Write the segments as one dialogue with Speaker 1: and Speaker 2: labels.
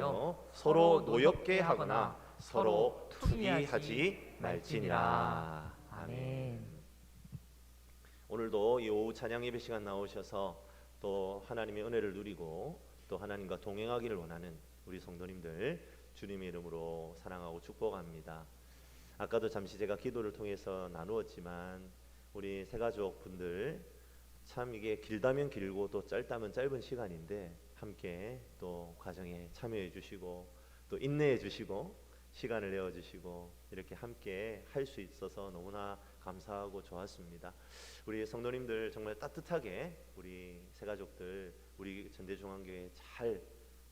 Speaker 1: 인하여 서로 노엽게 하거나 서로 투기하지 말지니라. 아멘. 오늘도 이 오후 찬양 예배 시간 나오셔서 또 하나님의 은혜를 누리고 또 하나님과 동행하기를 원하는 우리 성도님들 주님의 이름으로 사랑하고 축복합니다. 아까도 잠시 제가 기도를 통해서 나누었지만 우리 새가족 분들 참 이게 길다면 길고 또 짧다면 짧은 시간인데 함께 또 과정에 참여해 주시고 또 인내해 주시고 시간을 내어 주시고 이렇게 함께 할 수 있어서 너무나 감사하고 좋았습니다. 우리 성도님들 정말 따뜻하게 우리 새가족들 우리 전대중앙교회 잘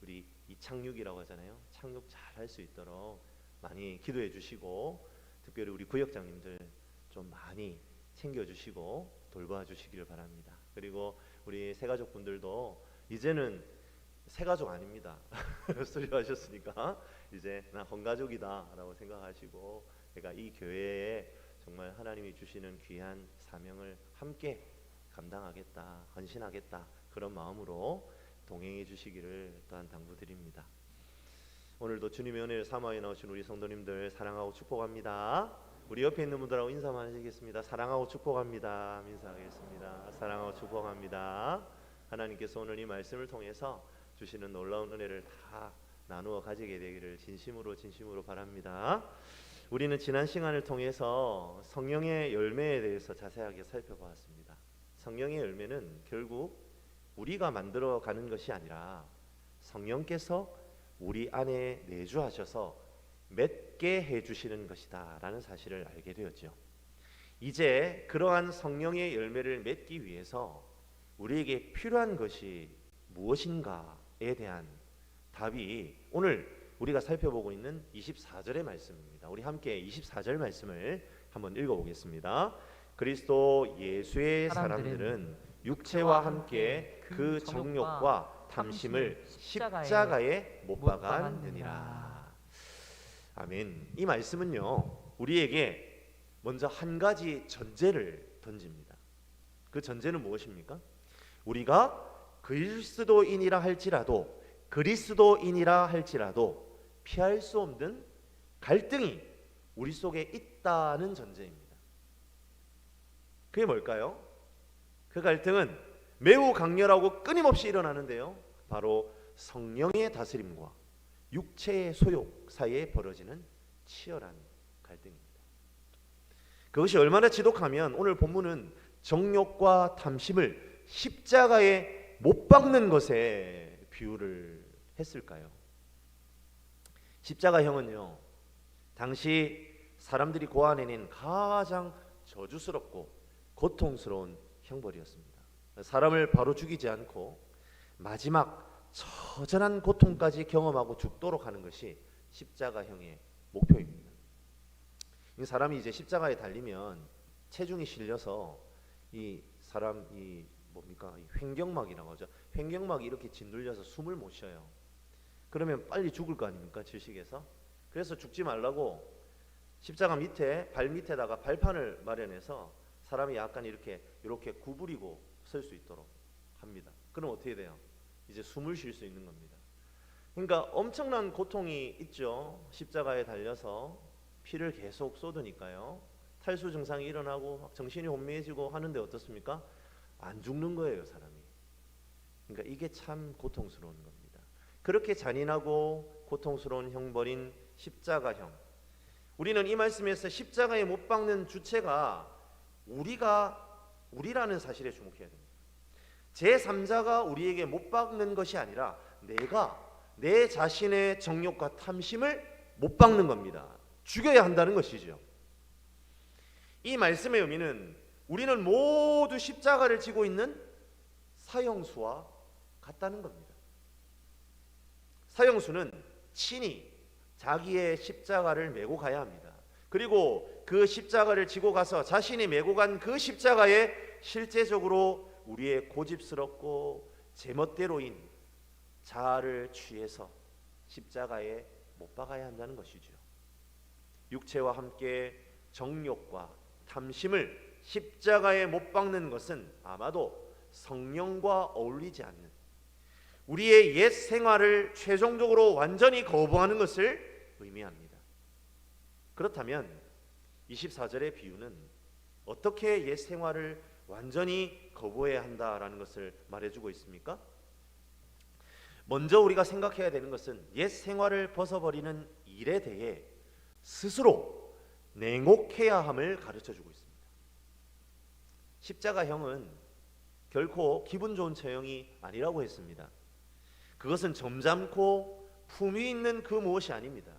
Speaker 1: 우리 이 착륙이라고 하잖아요. 착륙 잘 할 수 있도록 많이 기도해 주시고 특별히 우리 구역장님들 좀 많이 챙겨주시고 돌봐주시기를 바랍니다. 그리고 우리 새가족 분들도 이제는 새가족 아닙니다. 수료하셨으니까 이제 나 헌가족이다 라고 생각하시고 내가 이 교회에 정말 하나님이 주시는 귀한 사명을 함께 감당하겠다, 헌신하겠다 그런 마음으로 동행해 주시기를 또한 당부드립니다. 오늘도 주님의 은혜를 사모하여 나오신 우리 성도님들 사랑하고 축복합니다. 우리 옆에 있는 분들하고 인사만 하시겠습니다. 사랑하고 축복합니다. 인사하겠습니다. 사랑하고 축복합니다. 하나님께서 오늘 이 말씀을 통해서 주시는 놀라운 은혜를 다 나누어 가지게 되기를 진심으로 바랍니다. 우리는 지난 시간을 통해서 성령의 열매에 대해서 자세하게 살펴보았습니다. 성령의 열매는 결국 우리가 만들어가는 것이 아니라 성령께서 우리 안에 내주하셔서 맺게 해주시는 것이다 라는 사실을 알게 되었죠. 이제 그러한 성령의 열매를 맺기 위해서 우리에게 필요한 것이 무엇인가에 대한 답이 오늘 우리가 살펴보고 있는 24절의 말씀입니다. 우리 함께 24절 말씀을 한번 읽어보겠습니다. 그리스도 예수의 사람들은 육체와 함께 그 정욕과 탐심을 십자가에 못 박았느니라. 아멘. 이 말씀은요 우리에게 먼저 한 가지 전제를 던집니다. 그 전제는 무엇입니까? 우리가 그리스도인이라 할지라도 피할 수 없는 갈등이 우리 속에 있다는 전제입니다. 그게 뭘까요? 그 갈등은 매우 강렬하고 끊임없이 일어나는데요, 바로 성령의 다스림과 육체의 소욕 사이에 벌어지는 치열한 갈등입니다. 그것이 얼마나 지독하면 오늘 본문은 정욕과 탐심을 십자가에 못 박는 것에 비유를 했을까요? 십자가형은요 당시 사람들이 고안해낸 가장 저주스럽고 고통스러운 형벌이었습니다. 사람을 바로 죽이지 않고 마지막 처절한 고통까지 경험하고 죽도록 하는 것이 십자가형의 목표입니다. 이 사람이 이제 십자가에 달리면 체중이 실려서 이 사람이 뭡니까? 횡격막이라고 하죠. 횡격막이 이렇게 짓눌려서 숨을 못 쉬어요. 그러면 빨리 죽을 거 아닙니까? 질식해서. 그래서 죽지 말라고 십자가 밑에 발 밑에다가 발판을 마련해서 사람이 약간 이렇게 구부리고 설 수 있도록 합니다. 그럼 어떻게 돼요? 이제 숨을 쉴 수 있는 겁니다. 그러니까 엄청난 고통이 있죠. 십자가에 달려서 피를 계속 쏟으니까요. 탈수 증상이 일어나고 막 정신이 혼미해지고 하는데 어떻습니까? 안 죽는 거예요, 사람이. 그러니까 이게 참 고통스러운 겁니다. 그렇게 잔인하고 고통스러운 형벌인 십자가형. 우리는 이 말씀에서 십자가에 못 박는 주체가 우리라는 사실에 주목해야 됩니다. 제3자가 우리에게 못 박는 것이 아니라 내가 내 자신의 정욕과 탐심을 못 박는 겁니다. 죽여야 한다는 것이죠. 이 말씀의 의미는 우리는 모두 십자가를 지고 있는 사형수와 같다는 겁니다. 사형수는 친히 자기의 십자가를 메고 가야 합니다. 그리고 그 십자가를 지고 가서 자신이 메고 간 그 십자가에 실제적으로 우리의 고집스럽고 제멋대로인 자아를 취해서 십자가에 못 박아야 한다는 것이죠. 육체와 함께 정욕과 탐심을 십자가에 못 박는 것은 아마도 성령과 어울리지 않는, 우리의 옛 생활을 최종적으로 완전히 거부하는 것을 의미합니다. 그렇다면 24절의 비유는 어떻게 옛 생활을 완전히 거부해야 한다라는 것을 말해주고 있습니까? 먼저 우리가 생각해야 되는 것은 옛 생활을 벗어버리는 일에 대해 스스로 냉혹해야 함을 가르쳐주고 있습니다. 십자가형은 결코 기분 좋은 처형이 아니라고 했습니다. 그것은 점잖고 품위 있는 그 무엇이 아닙니다.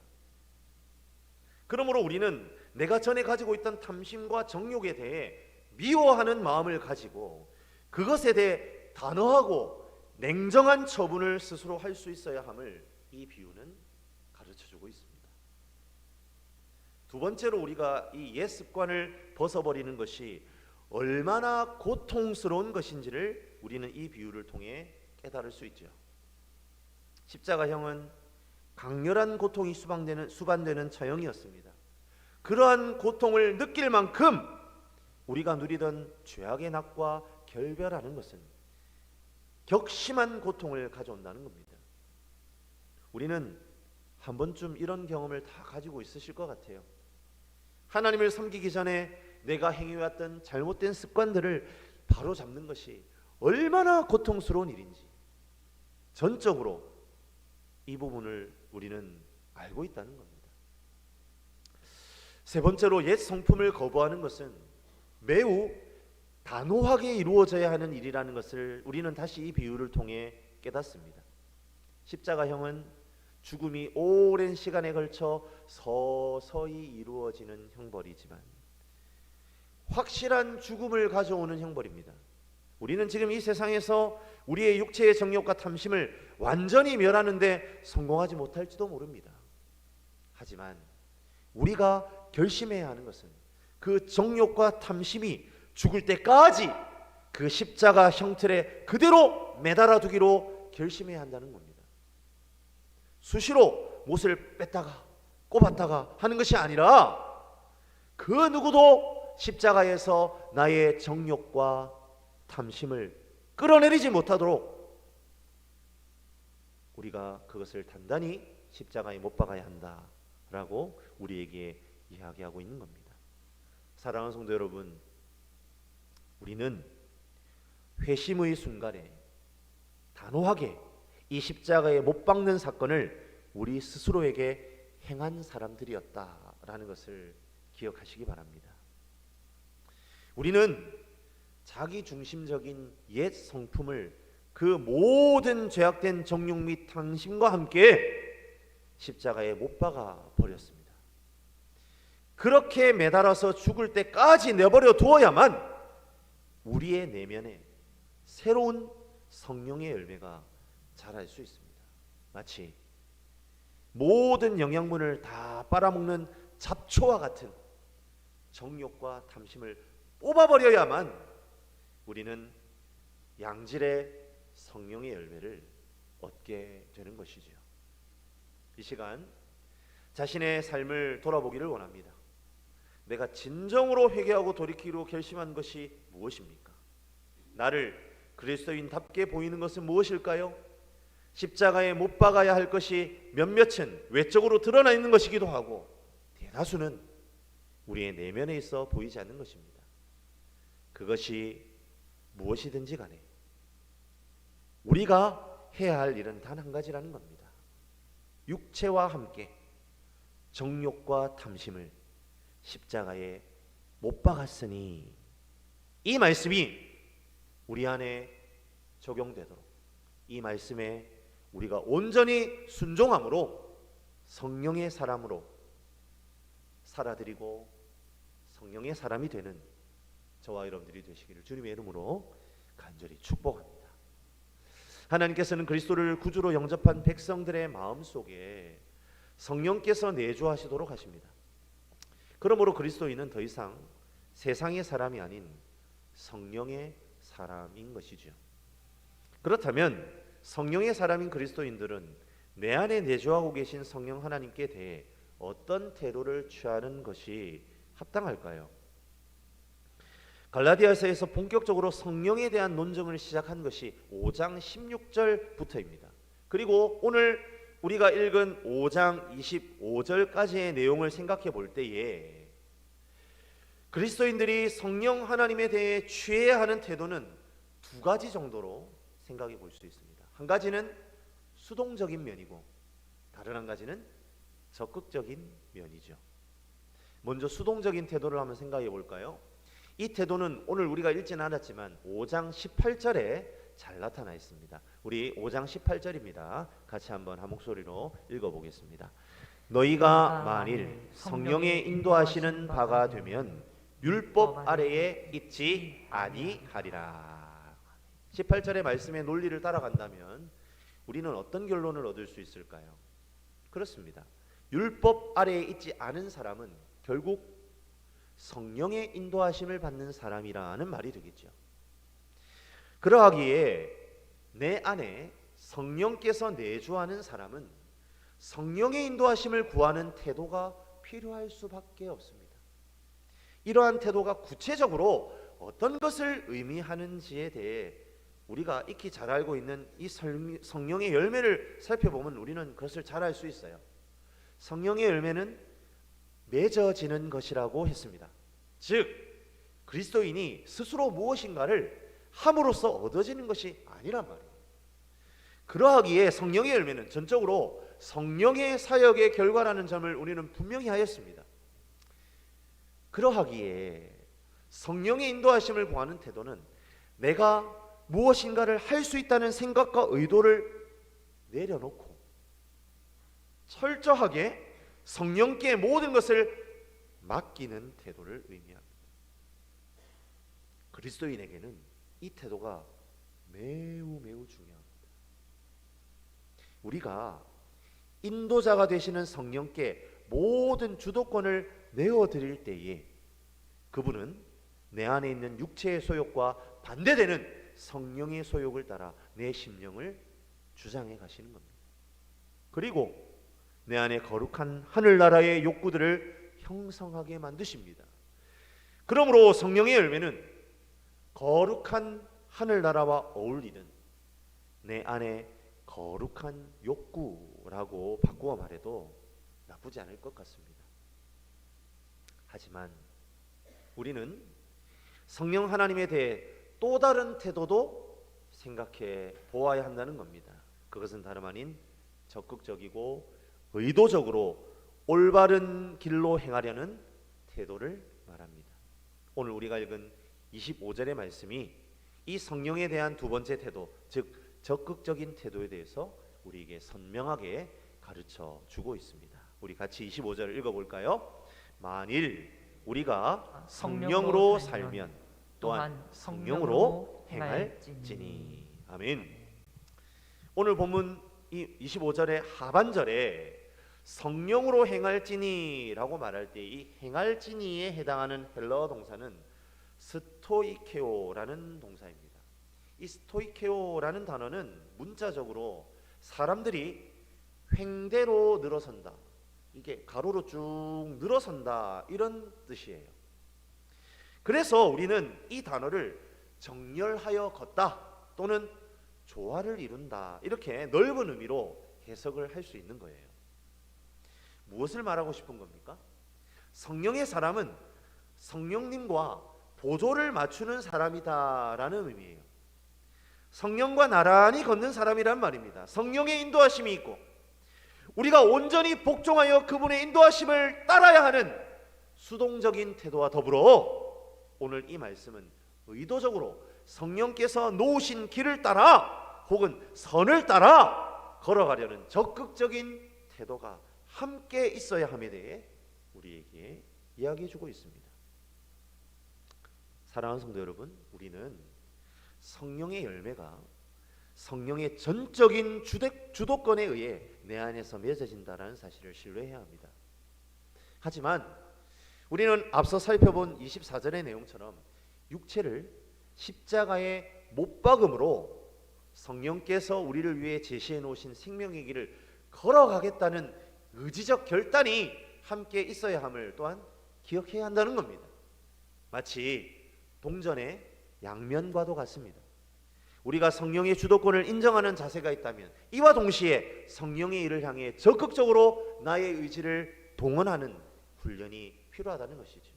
Speaker 1: 그러므로 우리는 내가 전에 가지고 있던 탐심과 정욕에 대해 미워하는 마음을 가지고 그것에 대해 단호하고 냉정한 처분을 스스로 할 수 있어야 함을 이 비유는 가르쳐주고 있습니다. 두 번째로 우리가 이 옛 습관을 벗어버리는 것이 얼마나 고통스러운 것인지를 우리는 이 비유를 통해 깨달을 수 있죠. 십자가형은 강렬한 고통이 수반되는 처형이었습니다. 그러한 고통을 느낄 만큼 우리가 누리던 죄악의 낙과 결별하는 것은 격심한 고통을 가져온다는 겁니다. 우리는 한 번쯤 이런 경험을 다 가지고 있으실 것 같아요. 하나님을 섬기기 전에 내가 행해왔던 잘못된 습관들을 바로잡는 것이 얼마나 고통스러운 일인지 전적으로 이 부분을 우리는 알고 있다는 겁니다. 세 번째로 옛 성품을 거부하는 것은 매우 단호하게 이루어져야 하는 일이라는 것을 우리는 다시 이 비유를 통해 깨닫습니다. 십자가형은 죽음이 오랜 시간에 걸쳐 서서히 이루어지는 형벌이지만 확실한 죽음을 가져오는 형벌입니다. 우리는 지금 이 세상에서 우리의 육체의 정욕과 탐심을 완전히 멸하는데 성공하지 못할지도 모릅니다. 하지만 우리가 결심해야 하는 것은 그 정욕과 탐심이 죽을 때까지 그 십자가 형틀에 그대로 매달아 두기로 결심해야 한다는 겁니다. 수시로 못을 뺐다가 꼽았다가 하는 것이 아니라 그 누구도 십자가에서 나의 정욕과 탐심을 끌어내리지 못하도록 우리가 그것을 단단히 십자가에 못 박아야 한다라고 우리에게 이야기하고 있는 겁니다. 사랑하는 성도 여러분, 우리는 회심의 순간에 단호하게 이 십자가에 못 박는 사건을 우리 스스로에게 행한 사람들이었다라는 것을 기억하시기 바랍니다. 우리는 자기 중심적인 옛 성품을 그 모든 죄악된 정욕 및 탐심과 함께 십자가에 못 박아 버렸습니다. 그렇게 매달아서 죽을 때까지 내버려 두어야만 우리의 내면에 새로운 성령의 열매가 자랄 수 있습니다. 마치 모든 영양분을 다 빨아먹는 잡초와 같은 정욕과 탐심을 뽑아버려야만 우리는 양질의 성령의 열매를 얻게 되는 것이죠. 이 시간 자신의 삶을 돌아보기를 원합니다. 내가 진정으로 회개하고 돌이키기로 결심한 것이 무엇입니까? 나를 그리스도인답게 보이는 것은 무엇일까요? 십자가에 못 박아야 할 것이 몇몇은 외적으로 드러나 있는 것이기도 하고 대다수는 우리의 내면에 있어 보이지 않는 것입니다. 그것이 무엇이든지 간에 우리가 해야 할 일은 단 한 가지라는 겁니다. 육체와 함께 정욕과 탐심을 십자가에 못 박았으니 이 말씀이 우리 안에 적용되도록 이 말씀에 우리가 온전히 순종함으로 성령의 사람으로 살아드리고 성령의 사람이 되는 저와 여러분들이 되시기를 주님의 이름으로 간절히 축복합니다. 하나님께서는 그리스도를 구주로 영접한 백성들의 마음속에 성령께서 내주하시도록 하십니다. 그러므로 그리스도인은 더 이상 세상의 사람이 아닌 성령의 사람인 것이죠. 그렇다면 성령의 사람인 그리스도인들은 내 안에 내주하고 계신 성령 하나님께 대해 어떤 태도를 취하는 것이 합당할까요? 갈라디아서에서 본격적으로 성령에 대한 논증을 시작한 것이 5장 16절부터입니다. 그리고 오늘 우리가 읽은 5장 25절까지의 내용을 생각해 볼 때에 그리스도인들이 성령 하나님에 대해 취해야 하는 태도는 두 가지 정도로 생각해 볼 수 있습니다. 한 가지는 수동적인 면이고 다른 한 가지는 적극적인 면이죠. 먼저 수동적인 태도를 한번 생각해 볼까요? 이 태도는 오늘 우리가 읽지는 않았지만 5장 18절에 잘 나타나 있습니다. 우리 5장 18절입니다. 같이 한번 한 목소리로 읽어보겠습니다. 너희가 만일 성령의 인도하시는 바가 되면 율법 아래에 있지 아니하리라. 18절의 말씀의 논리를 따라간다면 우리는 어떤 결론을 얻을 수 있을까요? 그렇습니다. 율법 아래에 있지 않은 사람은 결국 성령의 인도하심을 받는 사람이라는 말이 되겠죠. 그러하기에 내 안에 성령께서 내주하는 사람은 성령의 인도하심을 구하는 태도가 필요할 수밖에 없습니다. 이러한 태도가 구체적으로 어떤 것을 의미하는지에 대해 우리가 익히 잘 알고 있는 이 성령의 열매를 살펴보면 우리는 그것을 잘 알 수 있어요. 성령의 열매는 맺어지는 것이라고 했습니다. 즉 그리스도인이 스스로 무엇인가를 함으로써 얻어지는 것이 아니란 말이에요. 그러하기에 성령의 열매는 전적으로 성령의 사역의 결과라는 점을 우리는 분명히 하였습니다. 그러하기에 성령의 인도하심을 구하는 태도는 내가 무엇인가를 할 수 있다는 생각과 의도를 내려놓고 철저하게 성령께 모든 것을 맡기는 태도를 의미합니다. 그리스도인에게는 이 태도가 매우 중요합니다. 우리가 인도자가 되시는 성령께 모든 주도권을 내어드릴 때에 그분은 내 안에 있는 육체의 소욕과 반대되는 성령의 소욕을 따라 내 심령을 주장해 가시는 겁니다. 그리고 내 안에 거룩한 하늘나라의 욕구들을 형성하게 만드십니다. 그러므로 성령의 열매는 거룩한 하늘나라와 어울리는 내 안에 거룩한 욕구라고 바꾸어 말해도 나쁘지 않을 것 같습니다. 하지만 우리는 성령 하나님에 대해 또 다른 태도도 생각해 보아야 한다는 겁니다. 그것은 다름 아닌 적극적이고 의도적으로 올바른 길로 행하려는 태도를 말합니다. 오늘 우리가 읽은 25절의 말씀이 이 성령에 대한 두 번째 태도, 즉 적극적인 태도에 대해서 우리에게 선명하게 가르쳐 주고 있습니다. 우리 같이 25절을 읽어볼까요? 만일 우리가 성령으로 살면 또한 성령으로 행할지니. 아멘. 오늘 본문 이 25절의 하반절에 성령으로 행할지니라고 말할 때 이 행할지니에 해당하는 헬라어 동사는 스토이케오라는 동사입니다. 이 스토이케오라는 단어는 문자적으로 사람들이 횡대로 늘어선다, 이게 가로로 쭉 늘어선다, 이런 뜻이에요. 그래서 우리는 이 단어를 정렬하여 걷다 또는 조화를 이룬다, 이렇게 넓은 의미로 해석을 할 수 있는 거예요. 무엇을 말하고 싶은 겁니까? 성령의 사람은 성령님과 보조를 맞추는 사람이다라는 의미예요. 성령과 나란히 걷는 사람이란 말입니다. 성령의 인도하심이 있고 우리가 온전히 복종하여 그분의 인도하심을 따라야 하는 수동적인 태도와 더불어 오늘 이 말씀은 의도적으로 성령께서 놓으신 길을 따라 혹은 선을 따라 걸어가려는 적극적인 태도가 함께 있어야 함에 대해 우리에게 이야기해 주고 있습니다. 사랑하는 성도 여러분, 우리는 성령의 열매가 성령의 전적인 주도권에 의해 내 안에서 맺어진다는 사실을 신뢰해야 합니다. 하지만 우리는 앞서 살펴본 24절의 내용처럼 육체를 십자가에 못 박음으로 성령께서 우리를 위해 제시해 놓으신 생명의 길을 걸어가겠다는 의지적 결단이 함께 있어야 함을 또한 기억해야 한다는 겁니다. 마치
Speaker 2: 동전의 양면과도 같습니다. 우리가 성령의 주도권을 인정하는 자세가 있다면 이와 동시에 성령의 일을 향해 적극적으로 나의 의지를 동원하는 훈련이 필요하다는 것이죠.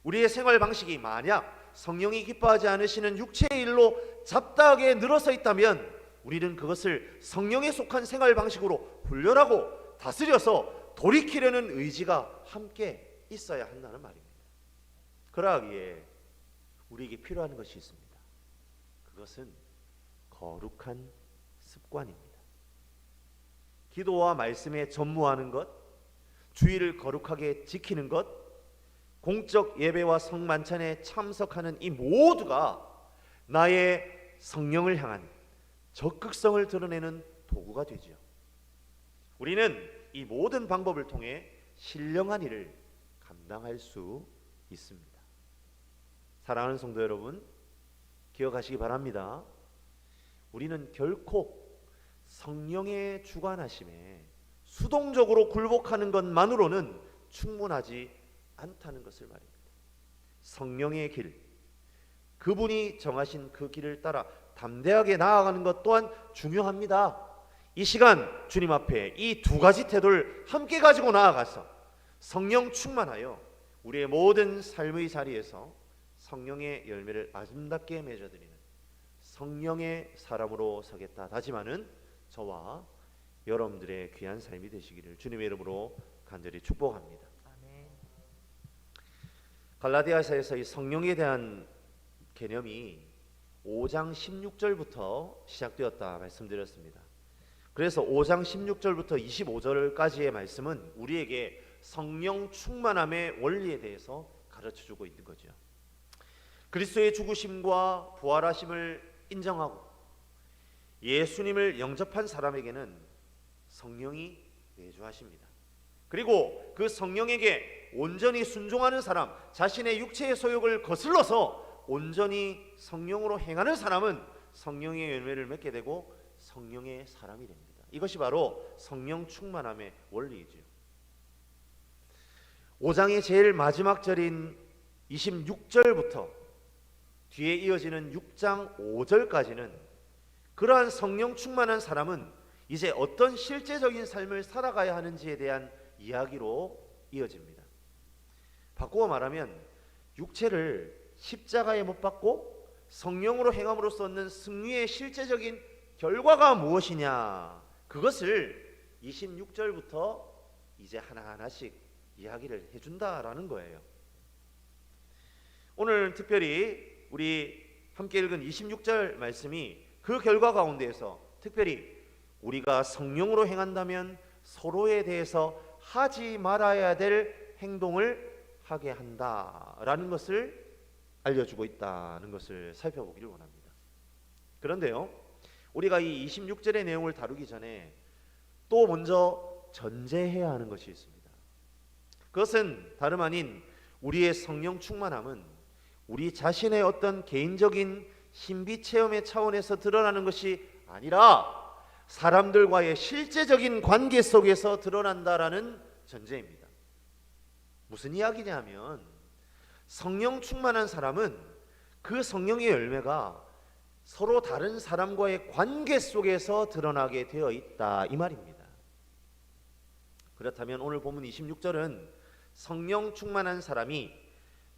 Speaker 2: 우리의 생활 방식이 만약 성령이 기뻐하지 않으시는 육체의 일로 잡다하게 늘어서 있다면 우리는 그것을 성령에 속한 생활 방식으로 훈련하고 다스려서 돌이키려는 의지가 함께 있어야 한다는 말입니다. 그러하기에 우리에게 필요한 것이 있습니다. 그것은 거룩한 습관입니다. 기도와 말씀에 전무하는 것, 주의를 거룩하게 지키는 것, 공적 예배와 성만찬에 참석하는 이 모두가 나의 성령을 향한 적극성을 드러내는 도구가 되죠. 우리는 이 모든 방법을 통해 신령한 일을 감당할 수 있습니다. 사랑하는 성도 여러분, 기억하시기 바랍니다. 우리는 결코 성령의 주관하심에 수동적으로 굴복하는 것만으로는 충분하지 않다는 것을 말입니다. 성령의 길, 그분이 정하신 그 길을 따라 담대하게 나아가는 것 또한 중요합니다. 이 시간 주님 앞에 이 두 가지 태도를 함께 가지고 나아가서 성령 충만하여 우리의 모든 삶의 자리에서 성령의 열매를 아름답게 맺어드리는 성령의 사람으로 서겠다 다짐하는 저와 여러분들의 귀한 삶이 되시기를 주님의 이름으로 간절히 축복합니다.
Speaker 3: 아멘.
Speaker 2: 갈라디아서에서 이 성령에 대한 개념이 5장 16절부터 시작되었다 말씀드렸습니다. 그래서 5장 16절부터 25절까지의 말씀은 우리에게 성령 충만함의 원리에 대해서 가르쳐주고 있는 거죠. 그리스도의 죽으심과 부활하심을 인정하고 예수님을 영접한 사람에게는 성령이 내주하십니다. 그리고 그 성령에게 온전히 순종하는 사람, 자신의 육체의 소욕을 거슬러서 온전히 성령으로 행하는 사람은 성령의 열매를 맺게 되고 성령의 사람이 됩니다. 이것이 바로 성령 충만함의 원리이죠. 5장의 제일 마지막 절인 26절부터 뒤에 이어지는 6장 5절까지는 그러한 성령 충만한 사람은 이제 어떤 실제적인 삶을 살아가야 하는지에 대한 이야기로 이어집니다. 바꾸어 말하면 육체를 십자가에 못 박고 성령으로 행함으로써 얻는 승리의 실제적인 결과가 무엇이냐, 그것을 26절부터 이제 하나하나씩 이야기를 해준다라는 거예요. 오늘 특별히 우리 함께 읽은 26절 말씀이 그 결과 가운데에서 특별히 우리가 성령으로 행한다면 서로에 대해서 하지 말아야 될 행동을 하게 한다라는 것을 알려주고 있다는 것을 살펴보기를 원합니다. 그런데요, 우리가 이 26절의 내용을 다루기 전에 또 먼저 전제해야 하는 것이 있습니다. 그것은 다름 아닌 우리의 성령 충만함은 우리 자신의 어떤 개인적인 신비 체험의 차원에서 드러나는 것이 아니라 사람들과의 실제적인 관계 속에서 드러난다라는 전제입니다. 무슨 이야기냐면 성령 충만한 사람은 그 성령의 열매가 서로 다른 사람과의 관계 속에서 드러나게 되어 있다 이 말입니다. 그렇다면 오늘 본문 26절은 성령 충만한 사람이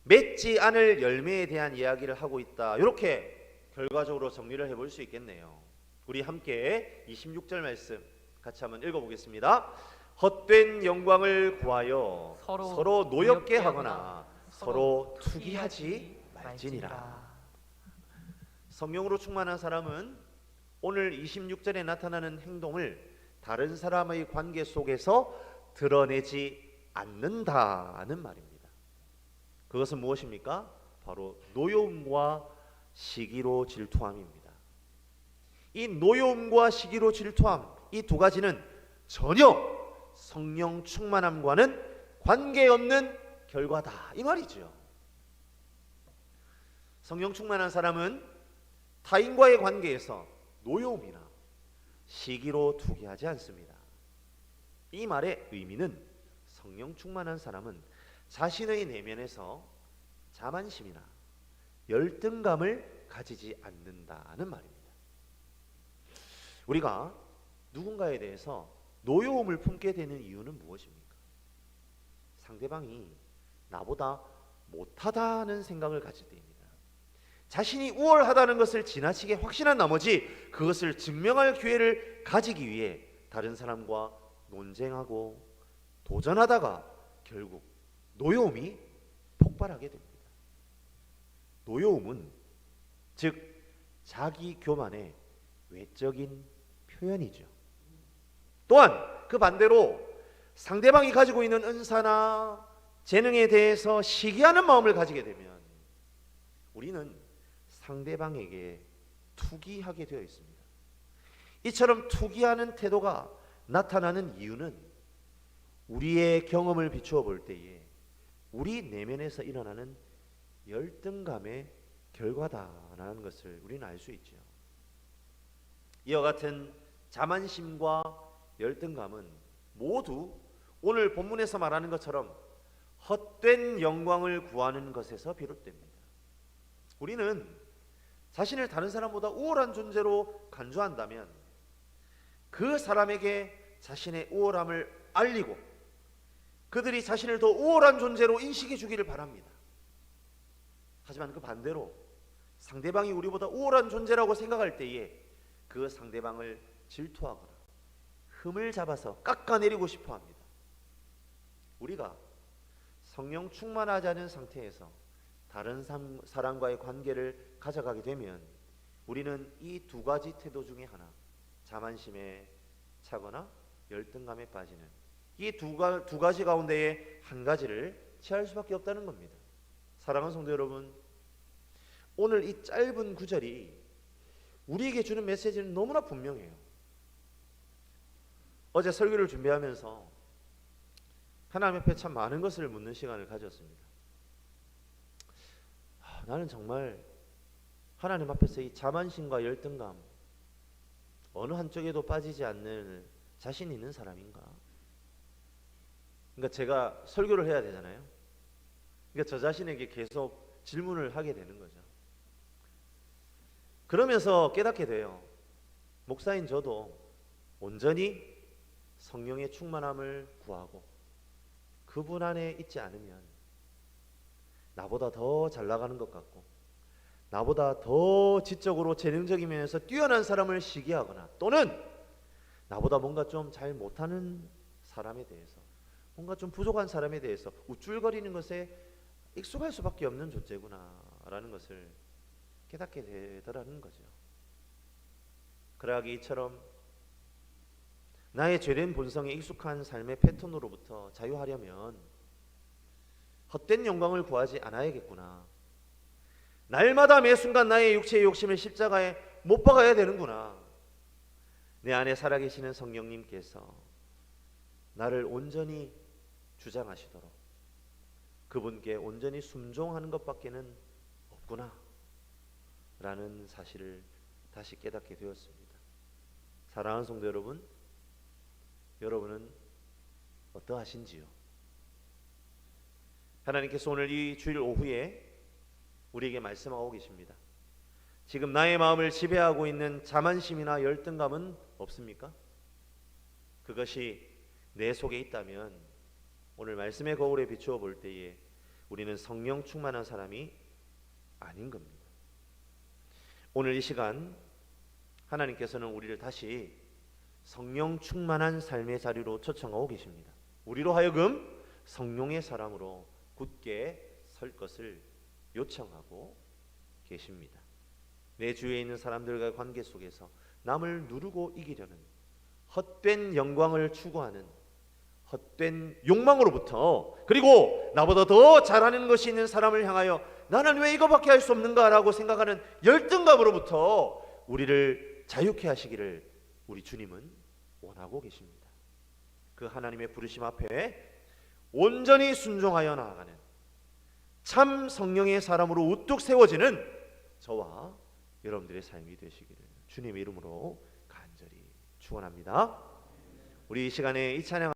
Speaker 2: 맺지 않을 열매에 대한 이야기를 하고 있다, 이렇게 결과적으로 정리를 해볼 수 있겠네요. 우리 함께 26절 말씀 같이 한번 읽어보겠습니다. 헛된 영광을 구하여 서로 노엽게 하거나 서로 투기하지 말지니라. 성령으로 충만한 사람은 오늘 26절에 나타나는 행동을 다른 사람의 관계 속에서 드러내지 않는다는 말입니다. 그것은 무엇입니까? 바로 노여움과 시기로 질투함입니다. 이 노여움과 시기로 질투함, 이 두 가지는 전혀 성령 충만함과는 관계없는 결과다 이 말이죠. 성령 충만한 사람은 타인과의 관계에서 노여움이나 시기로 투기하지 않습니다. 이 말의 의미는 성령 충만한 사람은 자신의 내면에서 자만심이나 열등감을 가지지 않는다는 말입니다. 우리가 누군가에 대해서 노여움을 품게 되는 이유는 무엇입니까? 상대방이 나보다 못하다는 생각을 가질 때입니다. 자신이 우월하다는 것을 지나치게 확신한 나머지 그것을 증명할 기회를 가지기 위해 다른 사람과 논쟁하고 도전하다가 결국 노여움이 폭발하게 됩니다. 노여움은 즉 자기 교만의 외적인 표현이죠. 또한 그 반대로 상대방이 가지고 있는 은사나 재능에 대해서 시기하는 마음을 가지게 되면 우리는 상대방에게 투기하게 되어 있습니다. 이처럼 투기하는 태도가 나타나는 이유는 우리의 경험을 비추어 볼 때에 우리 내면에서 일어나는 열등감의 결과다라는 것을 우리는 알 수 있죠. 이와 같은 자만심과 열등감은 모두 오늘 본문에서 말하는 것처럼 헛된 영광을 구하는 것에서 비롯됩니다. 우리는 자신을 다른 사람보다 우월한 존재로 간주한다면 그 사람에게 자신의 우월함을 알리고 그들이 자신을 더 우월한 존재로 인식해 주기를 바랍니다. 하지만 그 반대로 상대방이 우리보다 우월한 존재라고 생각할 때에 그 상대방을 질투하거나 흠을 잡아서 깎아내리고 싶어 합니다. 우리가 성령 충만하지 않은 상태에서 다른 사람과의 관계를 가져가게 되면 우리는 이 두 가지 태도 중에 하나, 자만심에 차거나 열등감에 빠지는 이 두 가지 가운데의 한 가지를 취할 수밖에 없다는 겁니다. 사랑하는 성도 여러분, 오늘 이 짧은 구절이 우리에게 주는 메시지는 너무나 분명해요. 어제 설교를 준비하면서 하나님 앞에 참 많은 것을 묻는 시간을 가졌습니다. 나는 정말 하나님 앞에서 이 자만심과 열등감 어느 한쪽에도 빠지지 않는 자신 있는 사람인가? 그러니까 제가 설교를 해야 되잖아요. 그러니까 저 자신에게 계속 질문을 하게 되는 거죠. 그러면서 깨닫게 돼요. 목사인 저도 온전히 성령의 충만함을 구하고 그분 안에 있지 않으면 나보다 더 잘 나가는 것 같고 나보다 더 지적으로 재능적인 면에서 뛰어난 사람을 시기하거나 또는 나보다 뭔가 좀 잘 못하는 사람에 대해서 뭔가 좀 부족한 사람에 대해서 우쭐거리는 것에 익숙할 수밖에 없는 존재구나라는 것을 깨닫게 되더라는 거죠. 그러하기 이처럼 나의 죄된 본성에 익숙한 삶의 패턴으로부터 자유하려면 헛된 영광을 구하지 않아야겠구나. 날마다 매 순간 나의 육체의 욕심을 십자가에 못 박아야 되는구나. 내 안에 살아계시는 성령님께서 나를 온전히 주장하시도록 그분께 온전히 순종하는 것밖에는 없구나 라는 사실을 다시 깨닫게 되었습니다. 사랑하는 성도 여러분, 여러분은 어떠하신지요? 하나님께서 오늘 이 주일 오후에 우리에게 말씀하고 계십니다. 지금 나의 마음을 지배하고 있는 자만심이나 열등감은 없습니까? 그것이 내 속에 있다면 오늘 말씀의 거울에 비추어 볼 때에 우리는 성령 충만한 사람이 아닌 겁니다. 오늘 이 시간 하나님께서는 우리를 다시 성령 충만한 삶의 자리로 초청하고 계십니다. 우리로 하여금 성령의 사람으로 굳게 설 것을 요청하고 계십니다. 내 주위에 있는 사람들과의 관계 속에서 남을 누르고 이기려는 헛된 영광을 추구하는 헛된 욕망으로부터 그리고 나보다 더 잘하는 것이 있는 사람을 향하여 나는 왜 이거밖에 할 수 없는가라고 생각하는 열등감으로부터 우리를 자유케 하시기를 우리 주님은 원하고 계십니다. 그 하나님의 부르심 앞에 온전히 순종하여 나아가는 참 성령의 사람으로 우뚝 세워지는 저와 여러분들의 삶이 되시기를 주님의 이름으로 간절히 축원합니다. 우리 이 시간에 이 찬양